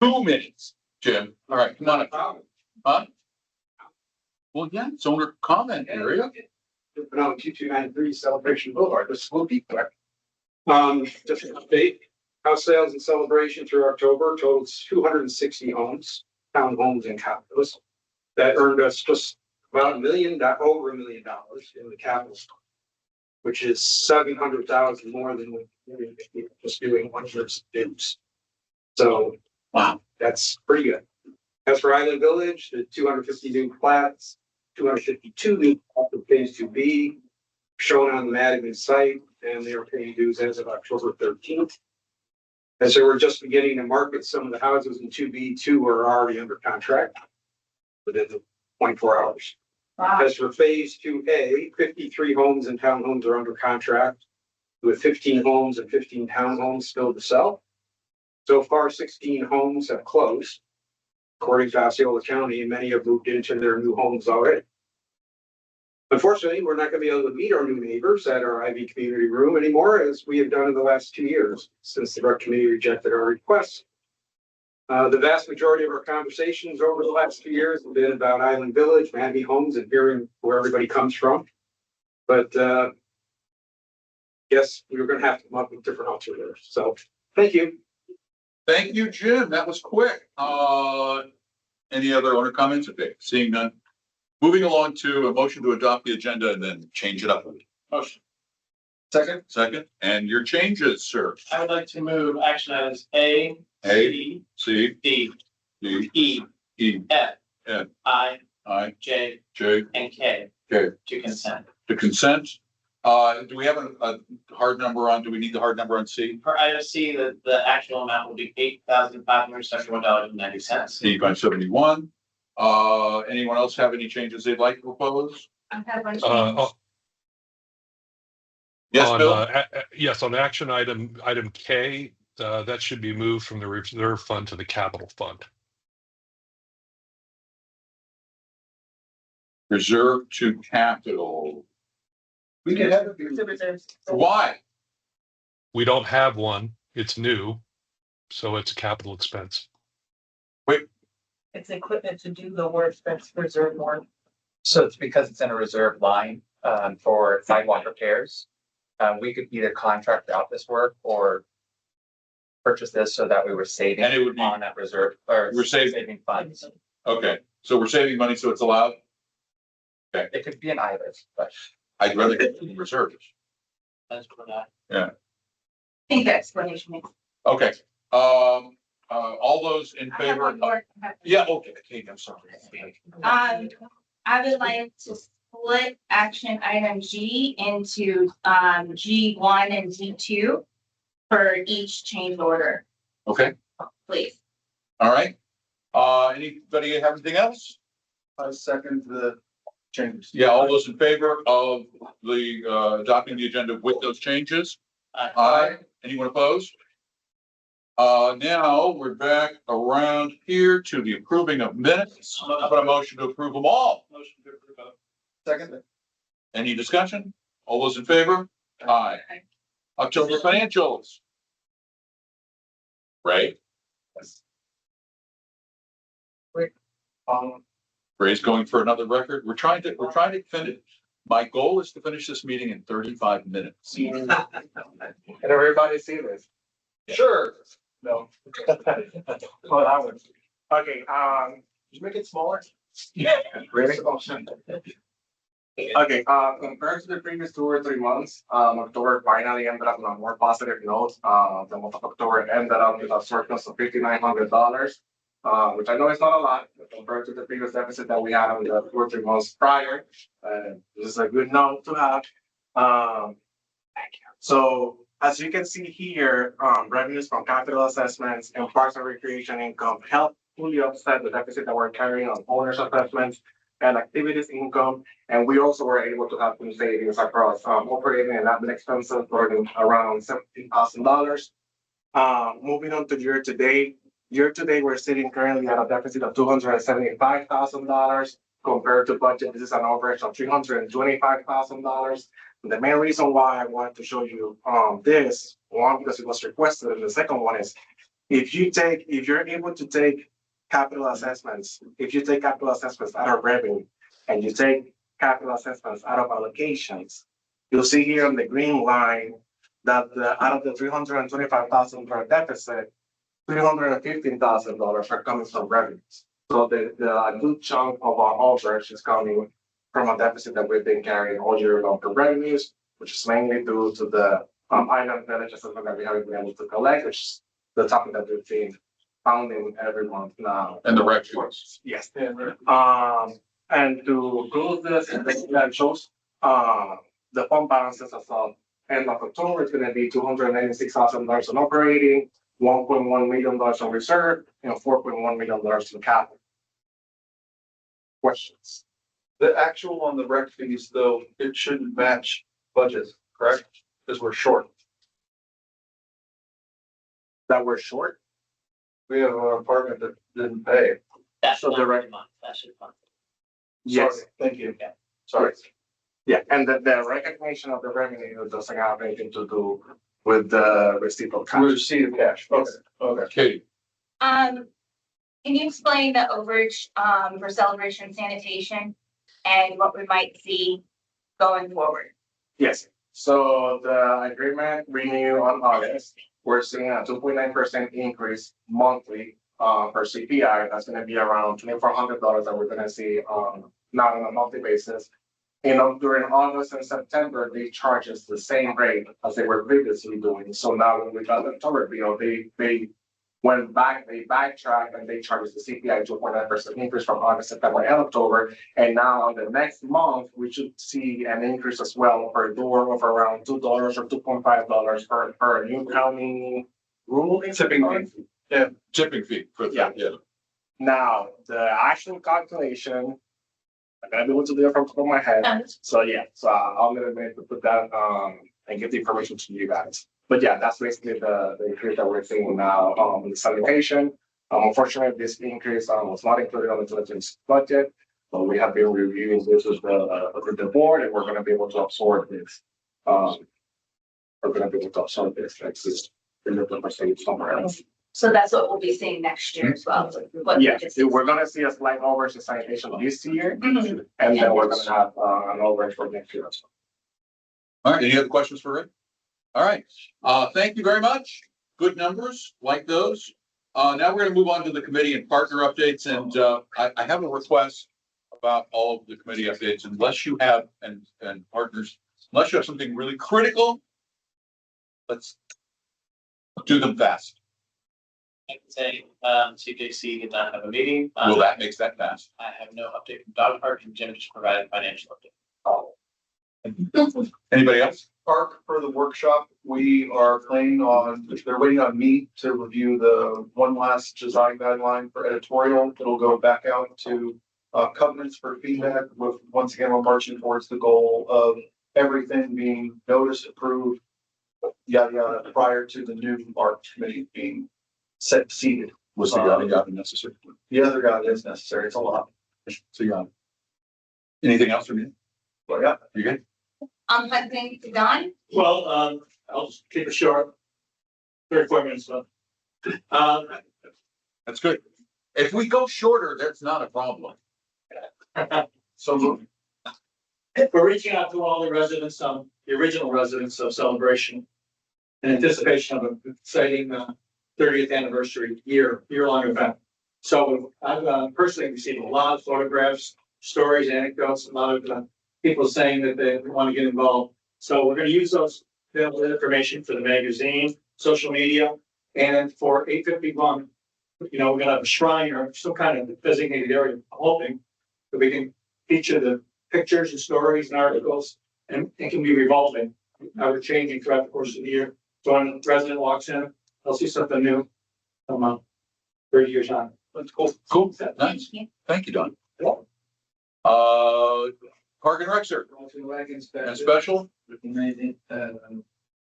2 minutes, Jim. All right, come on up. Huh? Well, yeah, it's under comment area. No, 2293 Celebration Boulevard. This will be quick. Just an update. House sales and celebration through October totals 260 homes, townhomes and condos. That earned us just about over $1 million in the capital, which is 700,000 more than we just doing 1 year's dues. So, wow, that's pretty good. As for Island Village, the 250 new plats, 252 new plats of phase 2B shown on the Madigan site, and they are paying dues as of October 13th. And so we're just beginning to market some of the houses in 2B. 2 are already under contract within the 24 hours. Wow. As for phase 2A, 53 homes and townhomes are under contract, with 15 homes and 15 townhomes still to sell. So far, 16 homes have closed, according to Osceola County, and many have moved into their new homes already. Unfortunately, we're not going to be able to meet our new neighbors at our Ivy Community Room anymore, as we have done in the last 2 years since the rec committee rejected our request. The vast majority of our conversations over the last 2 years have been about Island Village, Miami Homes, and hearing where everybody comes from. But yes, we were going to have to come up with different alternatives. So thank you. Thank you, Jim. That was quick. Any other owner comments? Okay, seeing none. Moving along to a motion to adopt the agenda and then change it up. Motion. Second. And your changes, sir. I would like to move action items A, C, D, D, E, F, F, I, J, and K K. to consent. To consent. Do we have a hard number on, do we need the hard number on C? For item C, the actual amount will be $8,571.90. 8571. Anyone else have any changes they'd like to propose? I have one change. Yes, Bill? Yes, on action item K, that should be moved from the reserve fund to the capital fund. Reserve to capital. We can have Reserves. Why? We don't have one. It's new, so it's a capital expense. It's equipment to do the work that's reserved more. So it's because it's in a reserve line for sidewalk repairs. We could either contract out this work or purchase this so that we were saving And it would be- on that reserve or We're saving funds. Okay, so we're saving money, so it's allowed? It could be an either, but I'd rather get the reserves. That's for that. I think the explanation makes. Okay, all those in favor? Yeah, okay, Kate, I'm sorry. I would like to split action item G into G1 and G2 for each change order, Okay, please. all right. Anybody have anything else? I second the changes. Yeah, all those in favor of the adopting the agenda with those changes? Aye. Anyone opposed? Now we're back around here to the approving of minutes. How about a motion to approve them all? Motion to approve both. Second. Any discussion? All those in favor? Aye. October financials. Ray? Ray's going for another record. We're trying to finish. My goal is to finish this meeting in 35 minutes. Can everybody see this? Sure. No. Well, I would. Okay, just make it smaller. Really? Okay, compared to the previous 2 or 3 months, October finally ended up on a more positive note. The month of October ended up with a surplus of $5,900, which I know is not a lot, but compared to the previous deficit that we had on the 2 or 3 months prior. This is a good note to have. So as you can see here, revenues from capital assessments and parks and recreation income help fully offset the deficit that we're carrying on owners assessments and activities income. And we also were able to have some savings across operating and admin expenses for around $17,000. Moving on to year to date. Year to date, we're sitting currently at a deficit of $275,000 compared to budget. This is an average of $325,000. The main reason why I wanted to show you this one, because it was requested, and the second one is if you're able to take capital assessments, if you take capital assessments out of revenue and you take capital assessments out of allocations, you'll see here on the green line that out of the $325,000 deficit, $315,000 are coming from revenues. So a good chunk of our overage is coming from a deficit that we've been carrying all year long for revenues, which is mainly due to the island village assessment that we haven't been able to collect, which is the topic that we've been pounding every month now. And the rec shows. Yes. And to close this, that shows the fund balances as of end of October is going to be $296,000 in operating, $1.1 million in reserve, and $4.1 million in capital. Questions? The actual on the rec fees, though, it shouldn't match budget, correct? Because we're short. That we're short? We have an apartment that didn't pay. That's So one the per rec- month, that should fund. Yes. Sorry, thank you. Yeah. Sorry. Yeah, and the recognition of the revenue doesn't have anything to do with the receipt of cash. Receipt of cash. Okay, okay. Katie, Can you explain the overage, for celebration sanitation and what we might see going forward? Yes, so the agreement renew on August, we're seeing a 2.9% increase monthly per CPI. That's gonna be around $2,400 that we're gonna see now on a monthly basis. You know, during August and September, they charge us the same rate as they were previously doing. So now when we got the October bill, they went back, they backtracked and they charged the CPI 2.9% increase from August, September, and October. And now on the next month, we should see an increase as well per door of around $2 or $2.5 per new county rule. Tipping fee. tipping fee for Yeah. that, yeah. Now, the actual calculation, I'm gonna be able to do it from the top of my head. So yeah, so I'm gonna be able to put that and get the information to you guys. But yeah, that's basically the increase that we're seeing now in the sanitation. Unfortunately, this increase was not included on the 2026 budget, but we have been reviewing this with the board, and we're gonna be able to absorb this. We're gonna be able to absorb this next in the percentage somewhere else. So that's what we'll be seeing next year as well. what we Yeah, just- we're gonna see a slight overage in sanitation this year, Mhm. and then we're gonna have an overage for next year as well. All right, any other questions for Rick? All right, thank you very much. Good numbers, like those. Now we're gonna move on to the committee and partner updates, and I have a request about all of the committee updates, unless you have, and partners, unless you have something really critical, let's do them fast. I can say, CJC did not have a meeting. Well, that makes that fast. I have no update from Dog Park, and Jim just provided financial update. Anybody else? Park for the workshop, we are planning on, they're waiting on me to review the one last design guideline for editorial. It'll go back out to covenants for feedback with, once again, we're marching towards the goal of everything being noticed, approved, yada, yada, prior to the new art committee being seated. Was the yada yada necessary? The other guy is necessary, it's a lot, So yeah. Anything else from you? but yeah. You good? One thing to Don, Well, I'll just keep it short. 34 minutes left. That's good. If we go shorter, that's not a problem. So we're reaching out to all the residents, the original residents of Celebration in anticipation of an exciting 30th anniversary year-long event. So I've personally received a lot of photographs, stories, anecdotes, a lot of people saying that they want to get involved. So we're going to use those available information for the magazine, social media, and for 851. We're going to have a shrine or some kind of designated area, hoping that we can feature the pictures and stories and articles, and it can be revolving, ever changing throughout the course of the year. So when a resident walks in, they'll see something new from 30 years on. That's cool. Cool, nice. Thank you, Don. Park and Rec, sir. And special? Recommending,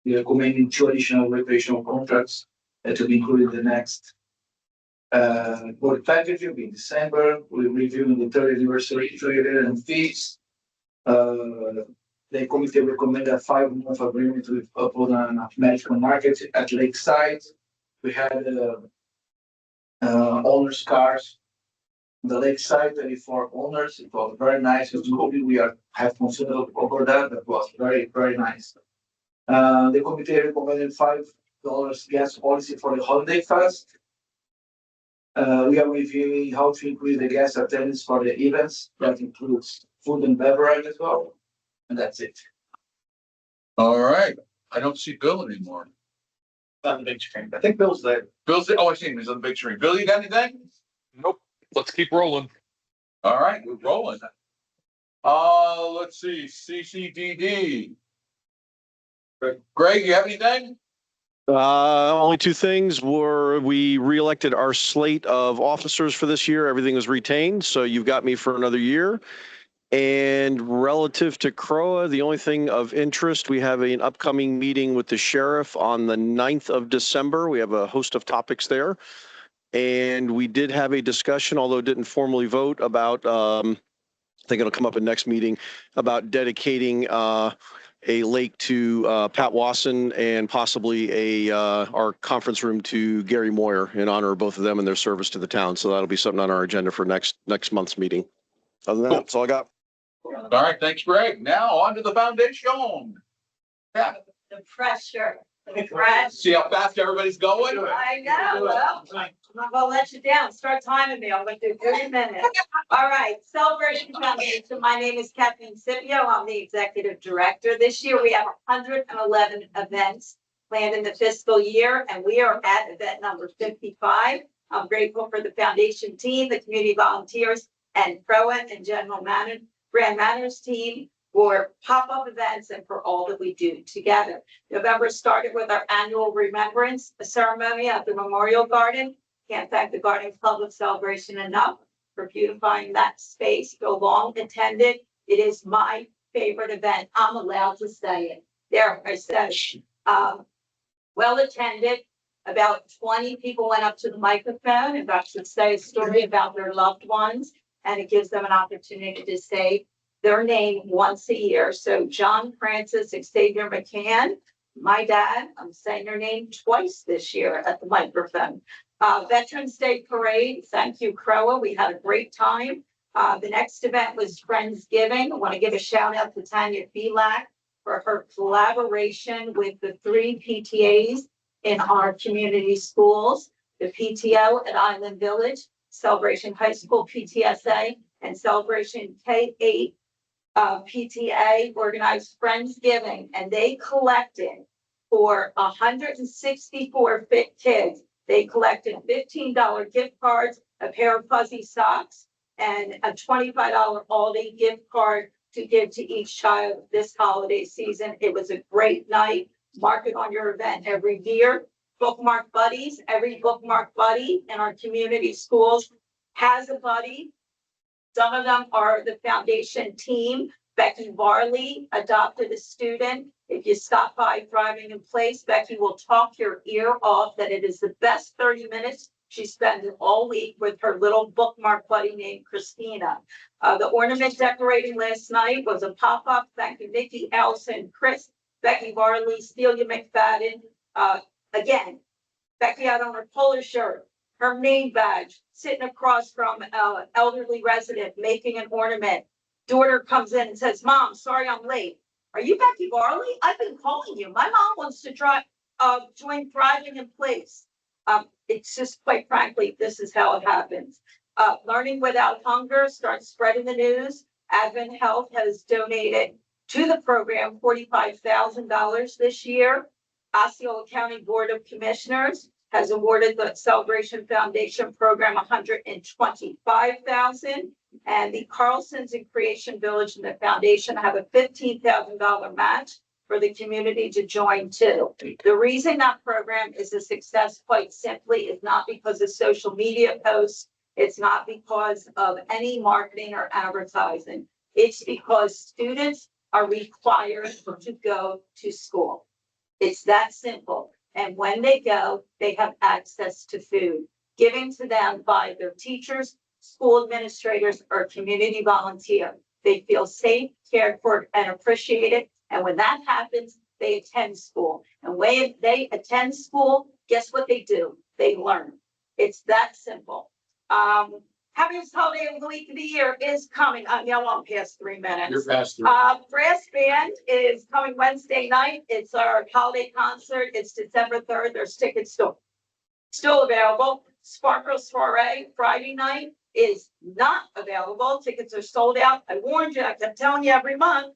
we are recommending two additional recreational contracts to be included in the next board plan review in December. We're reviewing the 30th anniversary trailer and fees. The committee recommended a 5-month agreement with upon American Market at Lakeside. We had owners' cars. The lakeside, 34 owners. It was very nice. It's COVID. Have considered over that. That was very, very nice. The committee recommended $5 gas policy for the holiday fest. We are reviewing how to increase the gas attendance for the events. That includes food and beverage as well. And that's it. All right. I don't see Bill anymore. On the big screen. I think Bill's there. Bill's, I see him. He's on the big screen. Bill, you got anything? Nope. Let's keep rolling. All right, we're rolling. Let's see, CCDD. Greg, you have anything? Only two things were we reelected our slate of officers for this year. Everything was retained, so you've got me for another year. And relative to CROA, the only thing of interest, we have an upcoming meeting with the sheriff on the 9th of December. We have a host of topics there. And we did have a discussion, although didn't formally vote, about, I think it'll come up in next meeting, about dedicating a lake to Pat Wasson and possibly our conference room to Gary Moyer in honor of both of them and their service to the town. So that'll be something on our agenda for next month's meeting. Other than that, that's all I got. All right, thanks, Greg. Now on to the foundation. Yeah, The pressure, the pressure. see how fast everybody's going? I know, well, I'm not gonna let you down. Start timing me. I'm gonna do 30 minutes. All right, Celebration Foundation. My name is Kathleen Scipio. I'm the executive director. This year we have 111 events planned in the fiscal year, and we are at event number 55. I'm grateful for the foundation team, the community volunteers, and CROA and brand managers team for pop-up events and for all that we do together. November started with our annual remembrance ceremony at the Memorial Garden. Can't thank the Garden Public Celebration enough for beautifying that space. So long attended. It is my favorite event. I'm allowed to say it. There, I said, well attended. About 20 people went up to the microphone and got to say a story about their loved ones. And it gives them an opportunity to say their name once a year. So John Francis Xavier McCann, my dad, I'm saying their name twice this year at the microphone. Veterans Day Parade, thank you, CROA. We had a great time. The next event was Friendsgiving. I want to give a shout out to Tanya Belak for her collaboration with the 3 PTAs in our community schools, the PTO at Island Village, Celebration High School PTSA, and Celebration K-8 PTA organized Friendsgiving, and they collected for 164 fit kids. They collected $15 gift cards, a pair of fuzzy socks, and a $25 Aldi gift card to give to each child this holiday season. It was a great night. Mark it on your event every year. Bookmark buddies. Every bookmark buddy in our community schools has a buddy. Some of them are the foundation team. Becky Varley adopted a student. If you stop by Thriving in Place, Becky will talk your ear off that it is the best 30 minutes she spends all week with her little bookmark buddy named Christina. The ornament decorating last night was a pop-up. Thank you, Nikki, Allison, Chris, Becky Varley, Celia McFadden. Again, Becky had on her polo shirt, her name badge, sitting across from an elderly resident making an ornament. Daughter comes in and says, "Mom, sorry I'm late. Are you Becky Varley? I've been calling you. My mom wants to join Thriving in Place." It's just, quite frankly, this is how it happens. Learning Without Hunger starts spreading the news. Advent Health has donated to the program $45,000 this year. Osceola County Board of Commissioners has awarded the Celebration Foundation program $125,000. And the Carlsons and Creation Village and the foundation have a $15,000 match for the community to join too. The reason that program is a success, quite simply, is not because of social media posts. It's not because of any marketing or advertising. It's because students are required to go to school. It's that simple. And when they go, they have access to food given to them by their teachers, school administrators, or community volunteer. They feel safe, cared for, and appreciated. And when that happens, they attend school. And when they attend school, guess what they do? They learn. It's that simple. Happiest holiday of the week of the year is coming. I won't pass 3 minutes. You're past. Brass band is coming Wednesday night. It's our holiday concert. It's December 3rd. There's tickets still available. Sparkle Soiree Friday night is not available. Tickets are sold out. I warned you. I kept telling you every month.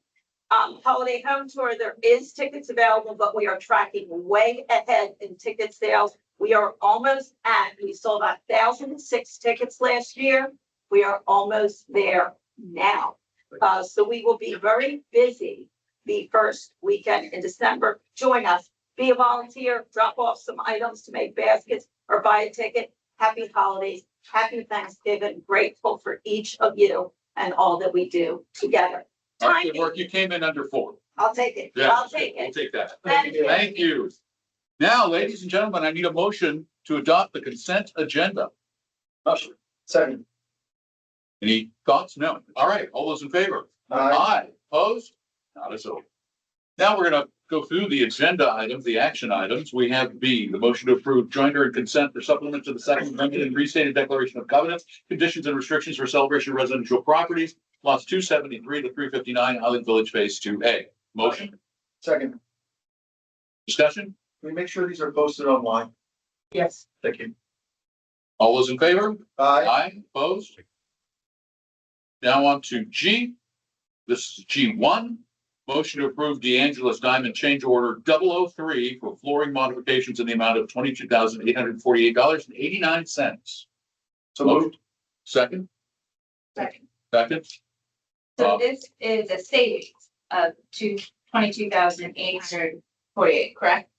Holiday Home Tour, there is tickets available, but we are tracking way ahead in ticket sales. We are almost we sold 1,006 tickets last year. We are almost there now. So we will be very busy the first weekend in December. Join us, be a volunteer, drop off some items to make baskets or buy a ticket. Happy holidays, happy Thanksgiving, grateful for each of you and all that we do together. All right, good work. You came in under 4. I'll take it. Yeah, I'll take we'll it. take that. Thank you. Thank you. Now, ladies and gentlemen, I need a motion to adopt the consent agenda. Motion. Second. Any thoughts? No. All right, all those in favor? Aye. Opposed? Not as so. Now we're gonna go through the agenda items, the action items. We have B, the motion to approve joinder and consent for supplement to the second amended and restated declaration of covenants, conditions and restrictions for celebration of residential properties, lots 273 to 359, Island Village Phase 2A. Motion, Second. discussion? Can we make sure these are posted online? Yes. Thank you. All those in favor? Aye. Aye, opposed? Now on to G. This is G1. Motion to approve D'Angelo's Diamond Change Order 003 for flooring modifications in the amount of $22,848.89. So moved. Second? Second. Second? So this is a savings of $22,848, correct?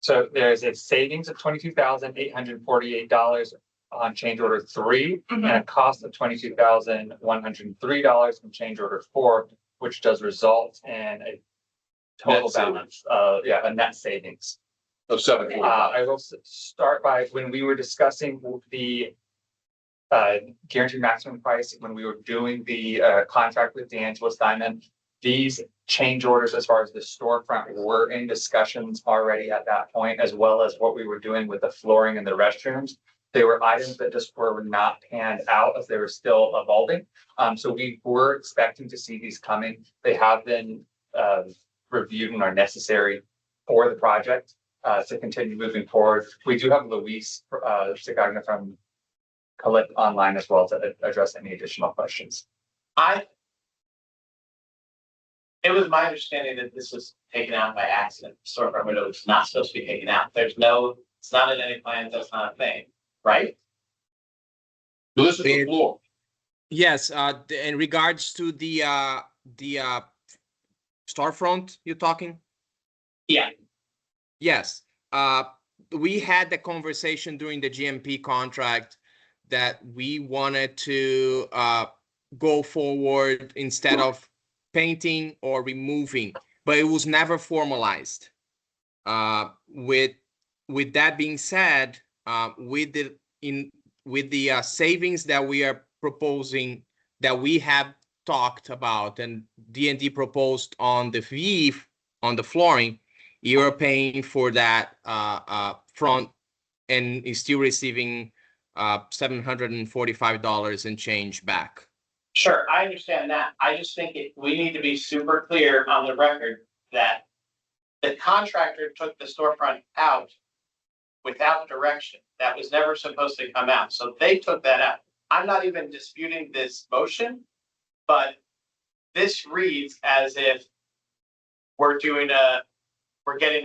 So there's a savings of $22,848 on change order 3 and a cost of $22,103 from change order 4, which does result in a total Net balance, a net savings. Of $745. I will start by when we were discussing the guaranteed maximum price, when we were doing the contract with D'Angelo's Diamond, these change orders as far as the storefront were in discussions already at that point, as well as what we were doing with the flooring and the restrooms. They were items that just were not panned out as they were still evolving. So we were expecting to see these coming. They have been reviewed and are necessary for the project to continue moving forward. We do have Luis Zagagna from Collect online as well to address any additional questions. It was my understanding that this was taken out by accident, storefront window was not supposed to be taken out. It's not in any plans, that's not a thing, right? So this is the floor. Yes, in regards to the storefront you're talking? Yeah. Yes, we had the conversation during the GMP contract that we wanted to go forward instead of painting or removing, but it was never formalized. With that being said, with the savings that we are proposing, that we have talked about, and D&D proposed on the fee on the flooring, you're paying for that front and is still receiving $745 and change back. Sure, I understand that. I just think we need to be super clear on the record that the contractor took the storefront out without direction. That was never supposed to come out. So they took that out. I'm not even disputing this motion, but this reads as if we're getting a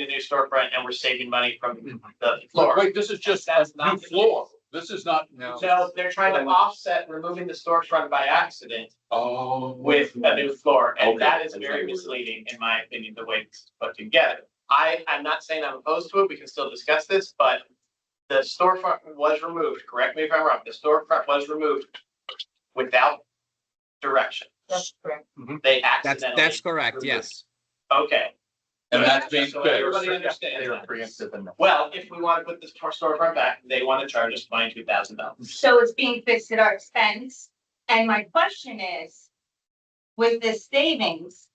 new storefront and we're saving money from the floor. Wait, this is just a new floor. This is not. No. So they're trying to offset removing the storefront by accident with a new floor, and Okay. that is very misleading, in my opinion, the way it's put together. I'm not saying I'm opposed to it, we can still discuss this, but the storefront was removed, correct me if I'm wrong, the storefront was removed without direction. That's correct. They accidentally. That's correct, removed. yes. Okay. And that's being So fixed. everybody understands They were that. preemptive in that. Well, if we want to put this storefront back, they want to charge us $22,000. So it's being fixed at our expense. And my question is, with the savings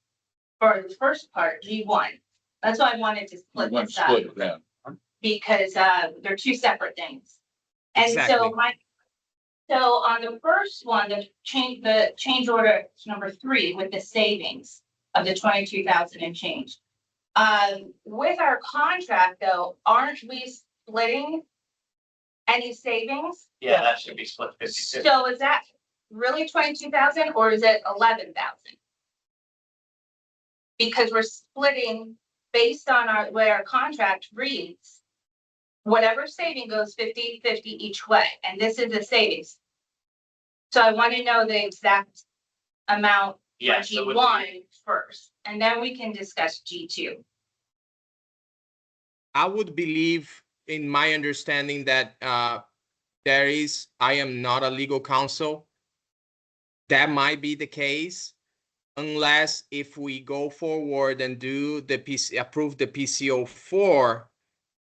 for the first part, G1, that's why I wanted to You split want to this up. split it down. because, they're two separate things. And so Exactly. so on the first one, the change order number 3 with the savings of the 22,000 and change. With our contract though, aren't we splitting any savings? Yeah, that should be split 50/50. So is that really 22,000 or is it 11,000? Because we're splitting based on our, where our contract reads. Whatever saving goes 50/50 each way, and this is a savings. So I want to know the exact amount for Yeah, so with G1 first, and then we can discuss G2. I would believe, in my understanding, that I am not a legal counsel. That might be the case, unless if we go forward and do the approve the PCO4,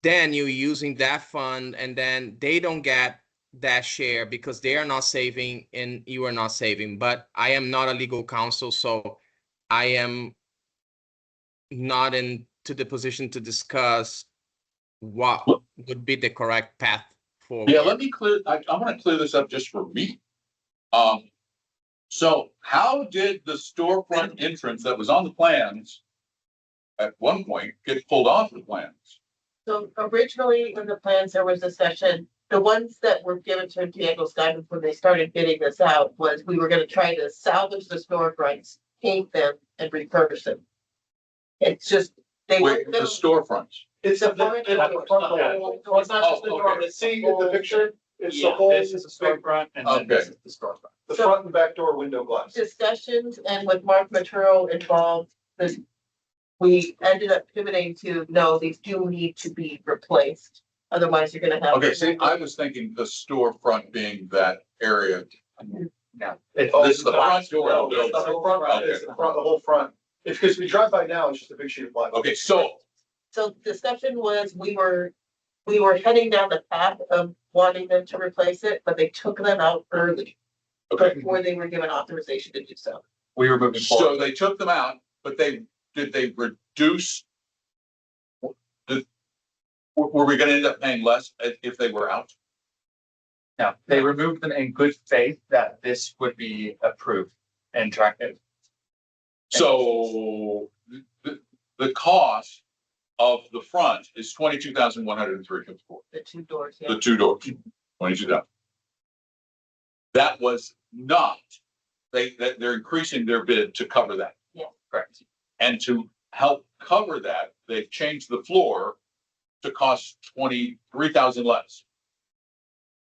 then you're using that fund, and then they don't get that share because they are not saving and you are not saving. But I am not a legal counsel, so I am not into the position to discuss what would be the correct path forward. Yeah, let me I want to clear this up just for me. So how did the storefront entrance that was on the plans at one point get pulled off the plans? So originally in the plans, there was a session, the ones that were given to Diego's guidance when they started bidding this out was we were gonna try to salvage the storefronts, paint them and refurbish them. It's just, they Wait, were. the storefronts. It's a, it's not just the door, but see in the picture, it's the whole. This is a storefront and then this is the storefront. The front and back door window glass. Discussions and with Mark Maturo involved, this, we ended up pivoting to, no, these do need to be replaced. Otherwise, you're gonna have. Okay, see, I was thinking the storefront being that area. No. This is the front door. No, it's the front, it's the front, the whole front. It's because we drive by now, it's just a big sheet of black. Okay, so So discussion was, we were heading down the path of wanting them to replace it, but they took them out early. Okay. Before they were given authorization to do so. We were moving So forward. they took them out, but did they reduce? Were we gonna end up paying less if they were out? No, they removed them in good faith that this would be approved and tracked it. So the cost of the front is 22,103.54. The two doors, yeah. The two doors, 22,000. That was not, they're increasing their bid to cover that. Yeah. Correct. And to help cover that, they've changed the floor to cost 23,000 less.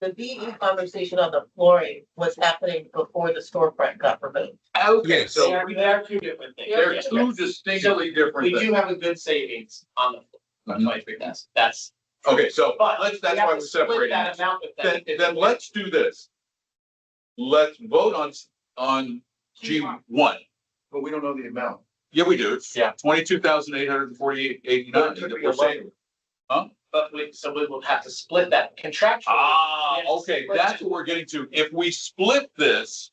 The BE conversation on the flooring was happening before the storefront got removed. Okay, Yes. so They are two different things. they're Yes. two distinctly different We do things. have a good savings on the floor, Mhm. 23,000. That's. Okay, so But that's we have why to we're split separating that this. amount with them. Then let's do this. Let's vote on G1. But we don't know the amount. Yeah, we do. It's Yeah. 22,848.89. It could be 11. But we will have to split that contractually. Ah, We have to okay, split that's it. what we're getting to. If we split this,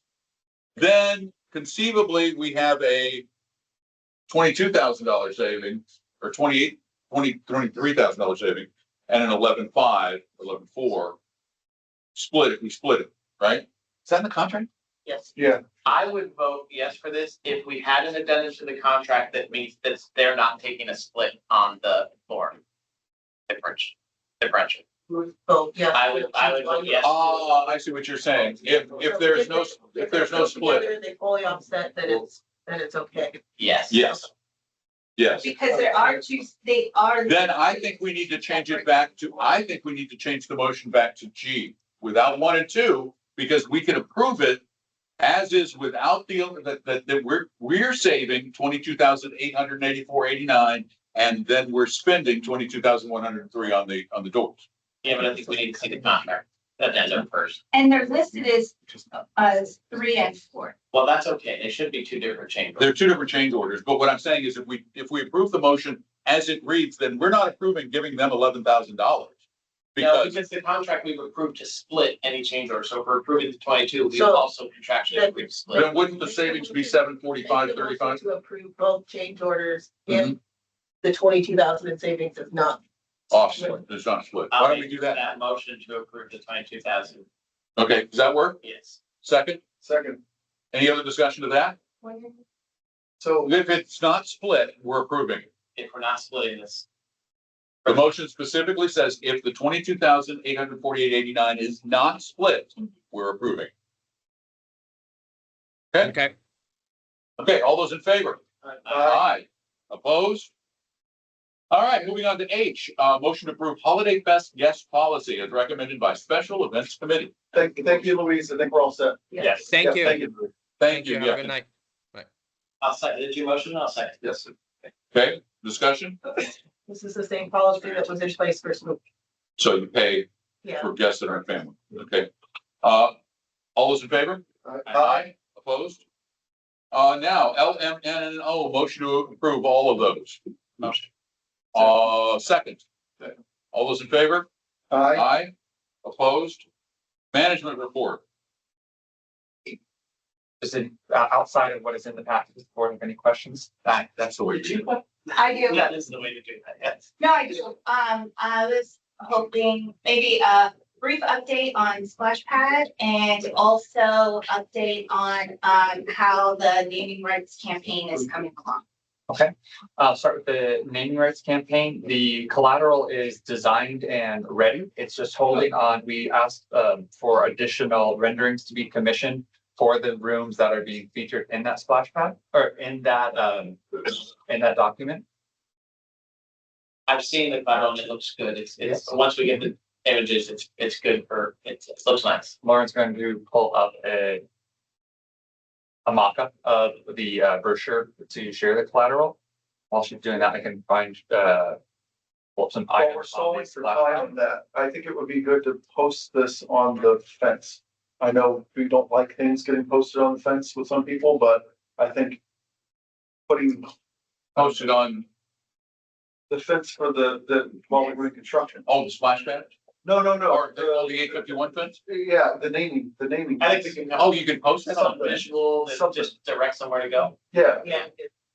then conceivably we have a $22,000 saving or $23,000 saving and an 11.4 split it, we split it, right? Is that in the contract? Yes. Yeah. I would vote yes for this if we had an addendum to the contract that means that they're not taking a split on the floor. Differential. So, yeah. I would vote yes. Ah, I see what you're saying. If there's no split, Together, they fully offset that it's okay. Yes. yes. Yes. Because there are two, they are. Then I think we need to change it back to, I think we need to change the motion back to G without 1 and 2, because we can approve it as is without the, that we're saving 22,884.89, and then we're spending 22,103 on the doors. Yeah, but I think we need to see the contract, addendum first. And they're listed as 3 and 4. Well, that's okay. They should be two different chambers. They're two different change orders, but what I'm saying is if we approve the motion as it reads, then we're not approving giving them $11,000. No, Because because the contract we've approved to split any change order. So if we're approving the 22, we've So- also contractually approved to split. then wouldn't the savings be 745.35? To approve both change orders if the 22,000 in savings is not Offsplit, it's not split. Why don't we do that? That motion to approve the 22,000. Okay, does that work? Yes. Second? Second. Any other discussion of that? So If it's not split, we're approving it. If we're not splitting this. The motion specifically says if the 22,848.89 is not split, we're approving. Okay. Okay, all those in favor? Aye. Opposed? All right, moving on to H, motion to approve Holiday Fest guest policy as recommended by Special Events Committee. thank you, Louise. I think we're all set. Yes. Thank Yeah, you. Thank you. Have a Yeah. good night. I'll second. Did you motion? I'll second. Yes. Okay, discussion? This is the same policy that was in place for Smoot. So you pay Yeah. for guests in our family. Okay. All those in favor? Aye. Opposed? Now LMNO, motion to approve all of those. Motion. Second. All those in favor? Aye. Aye. Opposed? Management report. Just outside of what is in the package, does the board have any questions? That's the way. Did you put? I do. That is the way to do that, yes. No, I do. I was hoping maybe a brief update on Splash Pad and also update on, how the naming rights campaign is coming along. Okay, I'll start with the naming rights campaign. The collateral is designed and ready. It's just holding on. We asked for additional renderings to be commissioned for the rooms that are being featured in that splash pad or in that document. I've seen the collateral and it looks good. It's, once we get the images, it's good for, it looks nice. Lauren's going to pull up a mock-up of the brochure to share the collateral. While she's doing that, I can find pull up some While we're items. stalling for time on that, I think it would be good to post this on the fence. I know we don't like things getting posted on the fence with some people, but I think putting Posted on, the fence for while we're in construction. oh, the splash pad? No, Or the 851 fence? Yeah, the naming. I think we can. Oh, you can post it Some on the visual that just direct somewhere to go. Yeah, Yeah,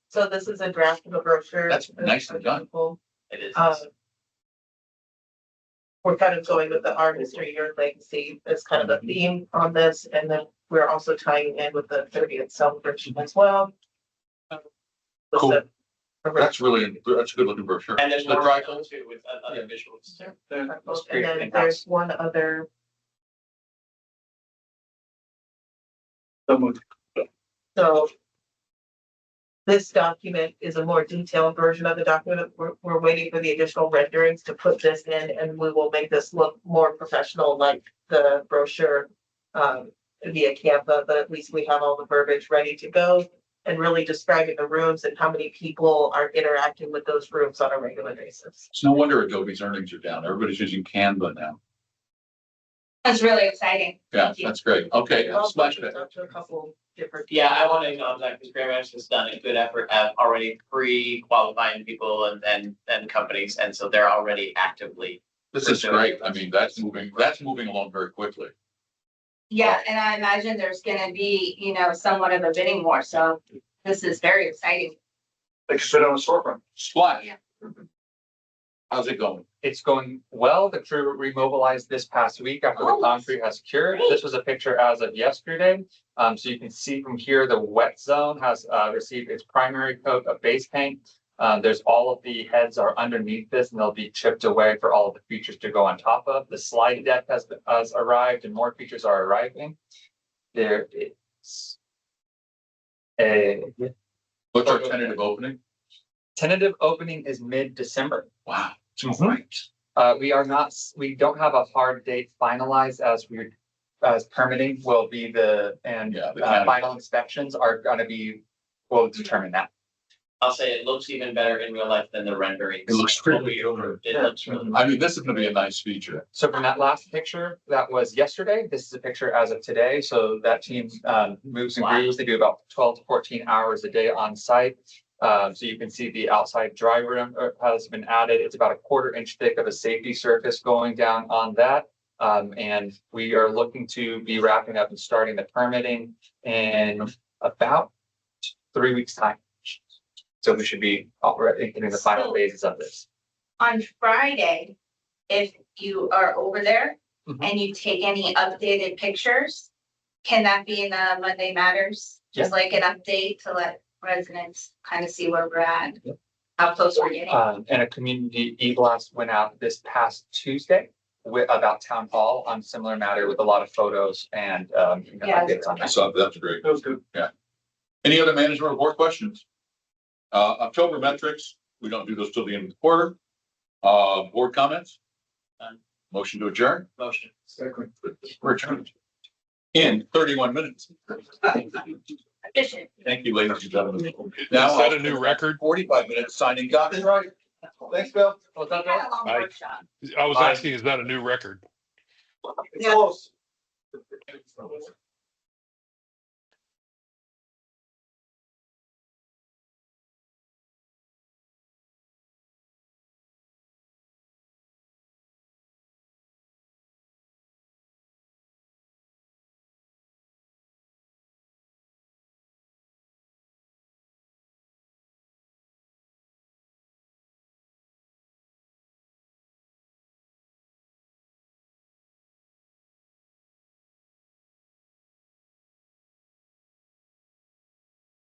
so this is a draft of a brochure. That's nicely done. It is. We're kind of going with the art history, your legacy is kind of the theme on this, and then we're also tying in with the 30th celebration as well. Cool. That's a good looking brochure. And there's The more dry to go too with other visuals. And then there's one other, so this document is a more detailed version of the document. We're waiting for the additional renderings to put this in, and we will make this look more professional like the brochure via Canva, but at least we have all the verbiage ready to go and really describing the rooms and how many people are interacting with those rooms on a regular basis. It's no wonder Adobe's earnings are down. Everybody's using Canva now. That's really exciting. Yeah, Thank you. that's great. Okay, We've also splash pad. talked to a couple different. Yeah, I want to acknowledge that because Grand Rapids has done a good effort at already pre-qualifying people and companies, and so they're already actively. This is great. I mean, that's moving along very quickly. Yeah, and I imagine there's gonna be, somewhat of a bidding war, so this is very exciting. they could fit on a storefront. Splash. Yeah. How's it going? It's going well. The crew remobilized this past week after the Oh, concrete has cured. great. This was a picture as of yesterday. So you can see from here, the wet zone has received its primary coat of base paint. There's all of the heads are underneath this and they'll be chipped away for all of the features to go on top of. The slide deck has arrived and more features are arriving. There is a What's our tentative opening? tentative opening is mid-December. Wow. Mhm. We don't have a hard date finalized as permitting will be the county final inspections are gonna be, we'll determine that. I'll say it looks even better in real life than the renderings. It looks really It looks really. I mean, this is gonna be a nice feature. So from that last picture, that was yesterday, this is a picture as of today, so that team moves and grooves, they do about 12 to 14 hours a day on site. So you can see the outside dry room has been added, it's about a 1/4 inch thick of a safety surface going down on that. And we are looking to be wrapping up and starting the permitting in about 3 weeks' time. So we should be already in the final phases of this. on Friday, if you are over there Mhm. and you take any updated pictures, can that be in the Monday Matters? Just like an update to let residents kind of see where we're at, how close we're getting. And a community e-blast went out this past Tuesday about town hall on similar matter with a lot of photos and Yeah. updates on I that. saw that's great. That was good. Any other management report questions? October metrics, we don't do those till the end of the quarter. Board comments? None. Motion to adjourn? Motion. Second. We're adjourned. In 31 minutes. Efficient. Thank you, ladies and gentlemen. Is Now, that a new record? 45 minutes signing copyright. Thanks, Bill. We had a long Aye. workshop. I was asking, is that a new record? It's close.